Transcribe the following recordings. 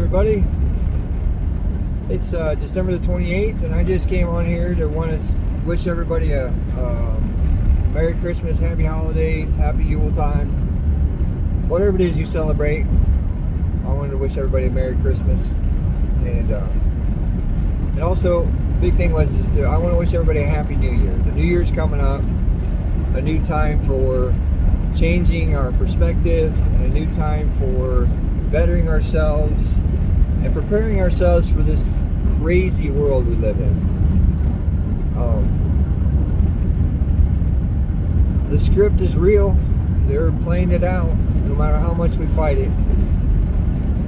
everybody. It's December the 28th, and I just came on here to want to wish everybody a Merry Christmas, Happy Holidays, Happy Yule time. Whatever it is you celebrate, I wanted to wish everybody a Merry Christmas. And also, big thing was I want to wish everybody a Happy New Year. The New Year's coming up, a new time for changing our perspectives, and a new time for bettering ourselves and preparing ourselves for this crazy world we live in. The script is real. They're playing it out no matter how much we fight it.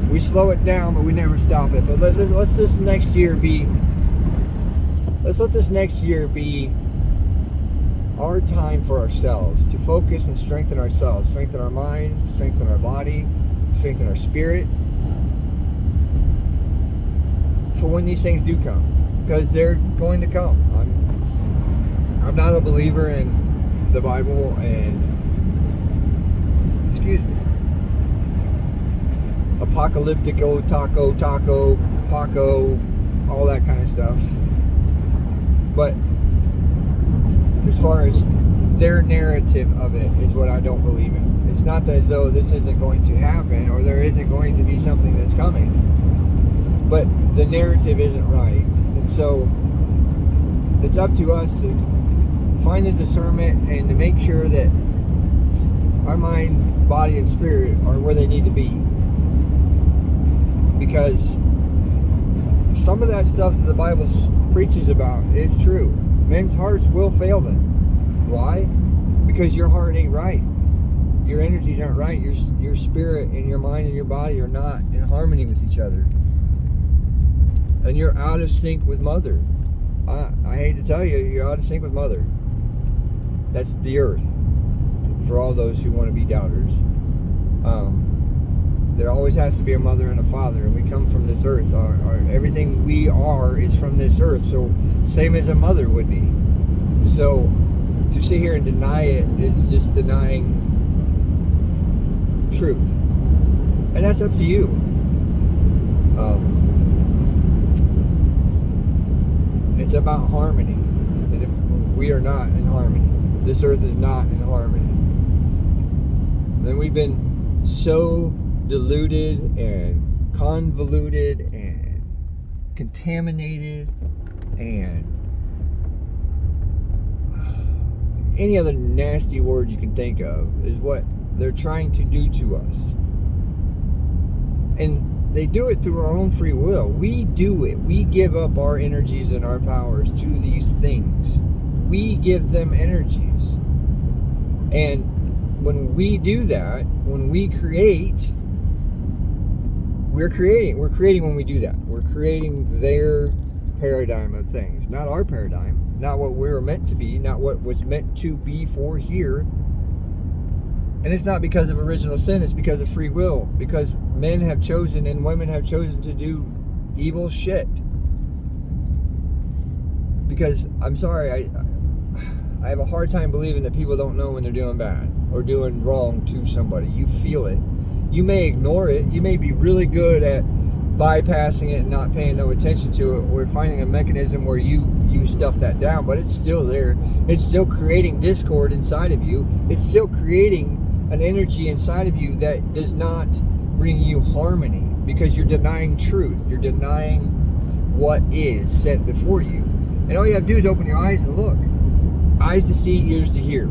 We slow it down, but we never stop it. But let's let this next year be our time for ourselves, to focus and strengthen ourselves, strengthen our minds, strengthen our body, strengthen our spirit, for when these things do come, because they're going to come. I'm not a believer in the Bible and apocalyptico, taco, Paco, all that kind of stuff. But as far as their narrative of it is what I don't believe in. It's not as though this isn't going to happen or there isn't going to be something that's coming, but the narrative isn't right. And so it's up to us to find the discernment and to make sure that our mind, body, and spirit are where they need to be. Because some of that stuff that the Bible preaches about is true. Men's hearts will fail them. Why? Because your heart ain't right. Your energies aren't right. Your spirit and your mind and your body are not in harmony with each other. And you're out of sync with Mother. I hate to tell you, you're out of sync with Mother. That's the earth. For all those who want to be doubters. There always has to be a mother and a father, and we come from this earth. Everything we are is from this earth, so same as a mother would be. So to sit here and deny it is just denying truth, and that's up to you. It's about harmony, and if we are not in harmony, this earth is not in harmony, then we've been so diluted and convoluted and contaminated and any other nasty word you can think of is what they're trying to do to us. And they do it through our own free will. We do it. We give up our energies and our powers to these things. We give them energies. And when we do that, when we create, we're creating when we do that. We're creating their paradigm of things, not our paradigm, not what we were meant to be, not what was meant to be for here. And it's not because of original sin, it's because of free will, because men have chosen and women have chosen to do evil shit. Because, I'm sorry, I have a hard time believing that people don't know when they're doing bad or doing wrong to somebody. You feel it. You may ignore it. You may be really good at bypassing it and not paying no attention to it, or finding a mechanism where you stuff that down, but it's still there. It's still creating discord inside of you. It's still creating an energy inside of you that does not bring you harmony, because you're denying truth. You're denying what is set before you. And all you have to do is open your eyes and look. Eyes to see, ears to hear.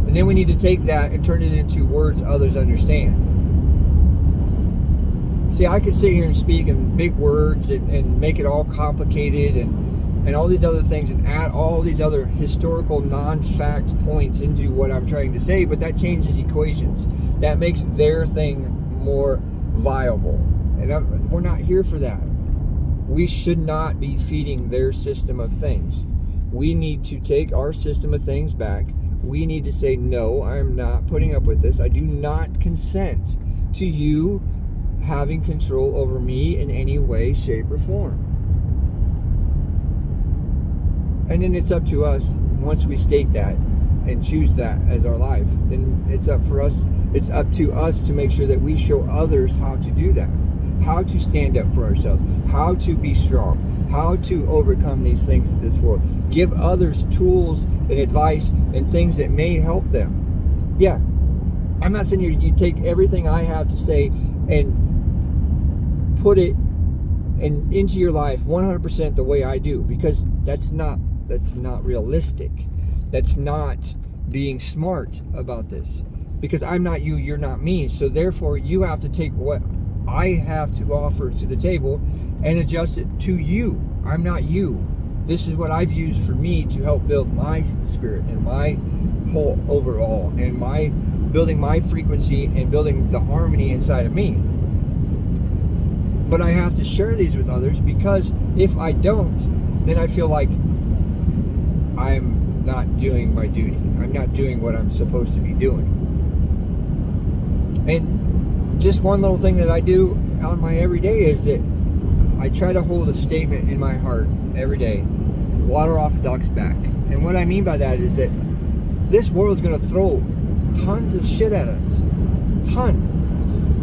And then we need to take that and turn it into words others understand. See, I could sit here and speak in big words and make it all complicated and all these other things and add all these other historical non-fact points into what I'm trying to say, but that changes equations. That makes their thing more viable. And we're not here for that. We should not be feeding their system of things. We need to take our system of things back. We need to say, no, I'm not putting up with this. I do not consent to you having control over me in any way, shape, or form. And then it's up to us, once we state that and choose that as our life, then it's up to us to make sure that we show others how to do that. how to stand up for ourselves, how to be strong, how to overcome these things in this world. Give others tools and advice and things that may help them. Yeah, I'm not saying you take everything I have to say and put it into your life 100% the way I do, because that's not realistic. That's not being smart about this, because I'm not you, you're not me. So therefore you have to take what I have to offer to the table and adjust it to you. I'm not you. This is what I've used for me to help build my spirit and my whole overall, and my building my frequency and building the harmony inside of me. But I have to share these with others, because if I don't, then I feel like I'm not doing my duty. I'm not doing what I'm supposed to be doing. And just one little thing that I do on my everyday is that I try to hold a statement in my heart every day: water off a duck's back. And what I mean by that is that this world's going to throw tons of shit at us. Tons.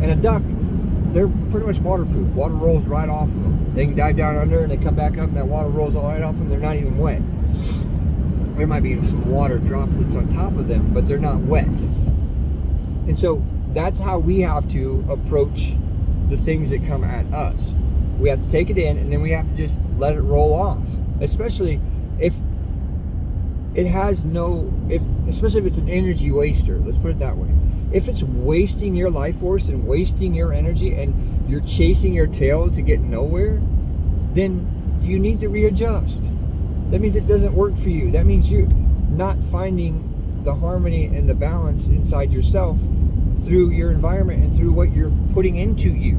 And a duck, they're pretty much waterproof. Water rolls right off of them. They can dive down under and they come back up and that water rolls all right off them. They're not even wet. There might be some water droplets on top of them, but they're not wet. And so that's how we have to approach the things that come at us. We have to take it in, and then we have to just let it roll off. Especially if it has especially if it's an energy waster, let's put it that way. If it's wasting your life force and wasting your energy and you're chasing your tail to get nowhere, then you need to readjust. That means it doesn't work for you. That means you're not finding the harmony and the balance inside yourself through your environment and through what you're putting into you.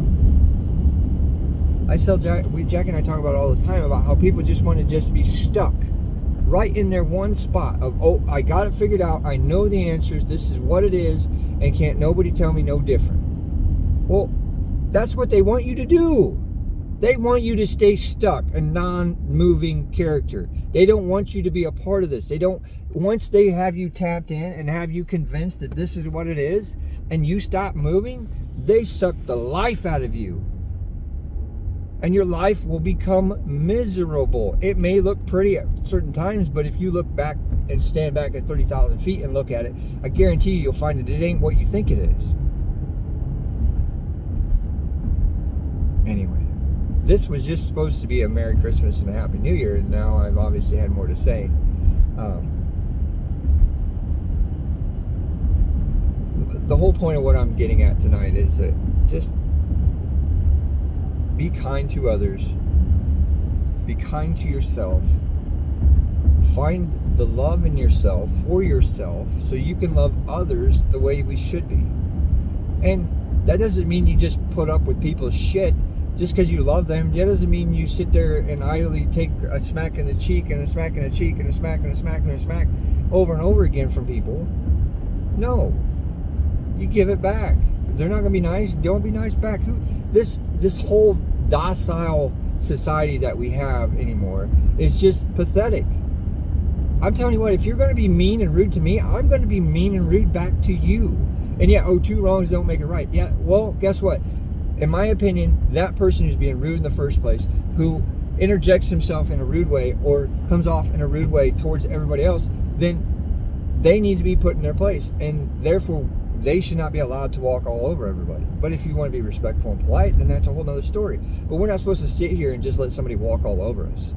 Jack and I talk about it all the time, about how people just want to just be stuck right in their one spot of, oh, I got it figured out, I know the answers, this is what it is, and can't nobody tell me no different. Well, that's what they want you to do. They want you to stay stuck, a non-moving character. They don't want you to be a part of this. Once they have you tapped in and have you convinced that this is what it is, and you stop moving, they suck the life out of you. And your life will become miserable. It may look pretty at certain times, but if you look back and stand back at 30,000 feet and look at it, I guarantee you'll find that it ain't what you think it is. Anyway, this was just supposed to be a Merry Christmas and a Happy New Year, and now I've obviously had more to say. The whole point of what I'm getting at tonight is that just be kind to others. Be kind to yourself. Find the love in yourself for yourself so you can love others the way we should be. And that doesn't mean you just put up with people's shit just because you love them. That doesn't mean you sit there and idly take a smack in the cheek and a smack in the cheek and a smack and a smack and a smack over and over again from people. No. You give it back. If they're not going to be nice, don't be nice back. This whole docile society that we have anymore is just pathetic. I'm telling you what, if you're going to be mean and rude to me, I'm going to be mean and rude back to you. And yeah, two wrongs don't make it right. Yeah, well, guess what? In my opinion, that person who's being rude in the first place, who interjects himself in a rude way or comes off in a rude way towards everybody else, then they need to be put in their place. And therefore, they should not be allowed to walk all over everybody. But if you want to be respectful and polite, then that's a whole other story. But we're not supposed to sit here and just let somebody walk all over us.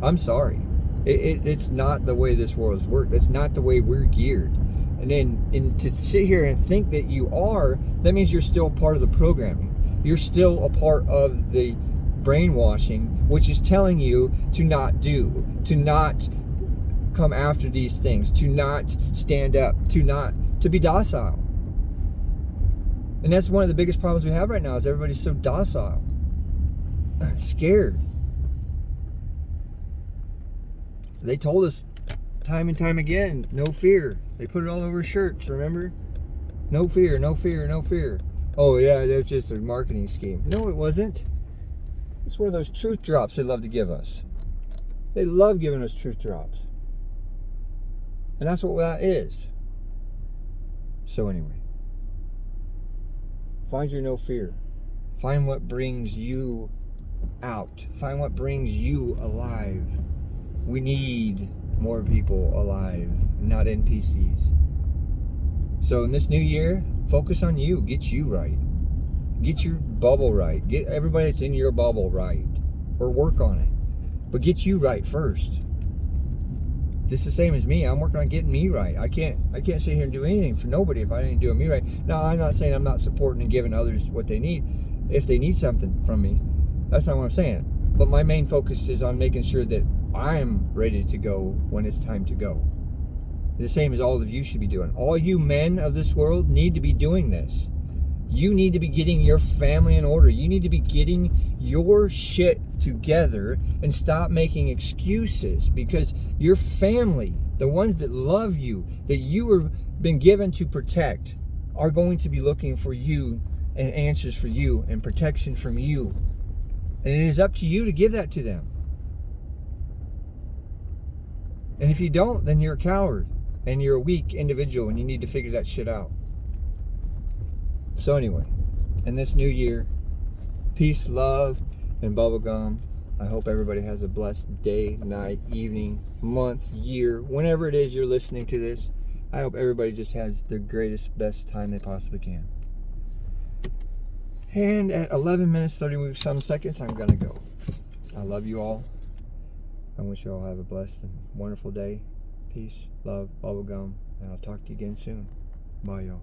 I'm sorry. It's not the way this world is worked. It's not the way we're geared. And to sit here and think that you are, that means you're still part of the programming. You're still a part of the brainwashing, which is telling you to not do, to not come after these things, to not stand up, to be docile. And that's one of the biggest problems we have right now, is everybody's so docile. Scared. They told us time and time again, no fear. They put it all over shirts, remember? No fear, no fear, no fear. Oh yeah, that's just a marketing scheme. No, it wasn't. It's one of those truth drops they love to give us. They love giving us truth drops. And that's what that is. So anyway, find your no fear. Find what brings you out. Find what brings you alive. We need more people alive, not NPCs. So in this new year, focus on you. Get you right. Get your bubble right. Get everybody that's in your bubble right. Or work on it. But get you right first. Just the same as me. I'm working on getting me right. I can't sit here and do anything for nobody if I ain't doing me right. Now, I'm not saying I'm not supporting and giving others what they need. If they need something from me, that's not what I'm saying. But my main focus is on making sure that I'm ready to go when it's time to go. The same as all of you should be doing. All you men of this world need to be doing this. You need to be getting your family in order. You need to be getting your shit together and stop making excuses, because your family, the ones that love you, that you have been given to protect, are going to be looking for you and answers for you and protection from you. And it is up to you to give that to them. And if you don't, then you're a coward and you're a weak individual and you need to figure that shit out. So anyway, in this new year, peace, love, and bubblegum. I hope everybody has a blessed day, night, evening, month, year, whenever it is you're listening to this. I hope everybody just has their greatest, best time they possibly can. And at 11 minutes, 30 some seconds, I'm going to go. I love you all. I wish you all have a blessed and wonderful day. Peace, love, bubblegum, and I'll talk to you again soon. Bye, y'all.